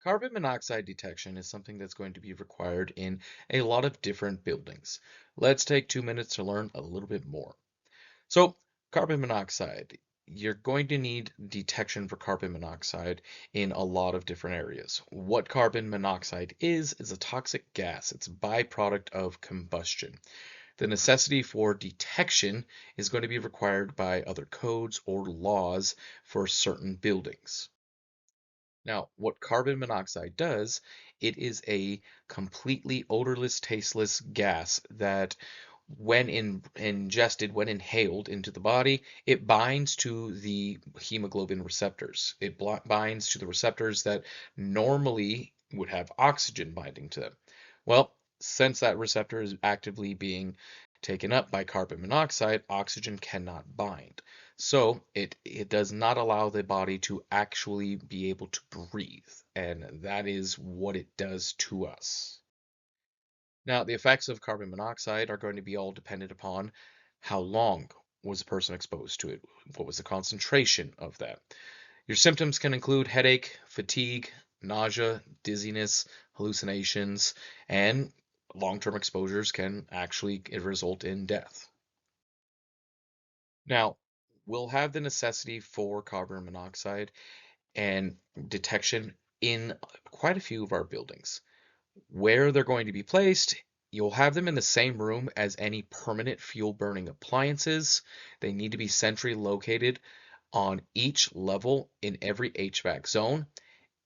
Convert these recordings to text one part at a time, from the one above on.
Carbon monoxide detection is something that's going to be required in a lot of different buildings. Let's take 2 minutes to learn a little bit more. So, carbon monoxide, you're going to need detection for carbon monoxide in a lot of different areas. What carbon monoxide is a toxic gas. It's a byproduct of combustion. The necessity for detection is going to be required by other codes or laws for certain buildings. Now, what carbon monoxide does, it is a completely odorless, tasteless gas that ingested, when inhaled into the body, it binds to the hemoglobin receptors. It binds to the receptors that normally would have oxygen binding to them. Well, since that receptor is actively being taken up by carbon monoxide, oxygen cannot bind. So it does not allow the body to actually be able to breathe, and that is what it does to us. Now, the effects of carbon monoxide are going to be all dependent upon how long was the person exposed to it, what was the concentration of that. Your symptoms can include headache, fatigue, nausea, dizziness, hallucinations, and long-term exposures can actually result in death. Now, we'll have the necessity for carbon monoxide and detection in quite a few of our buildings. Where they're going to be placed, you'll have them in the same room as any permanent fuel burning appliances. They need to be centrally located on each level in every HVAC zone,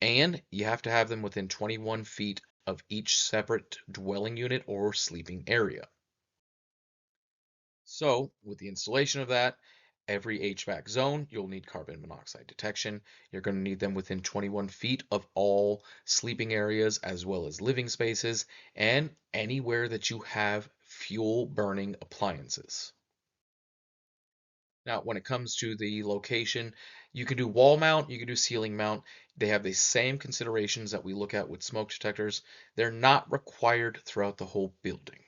and you have to have them within 21 feet of each separate dwelling unit or sleeping area. So, with the installation of that, every HVAC zone, you'll need carbon monoxide detection. You're going to need them within 21 feet of all sleeping areas as well as living spaces and anywhere that you have fuel burning appliances. Now, when it comes to the location, you can do wall mount, you can do ceiling mount. They have the same considerations that we look at with smoke detectors. They're not required throughout the whole building.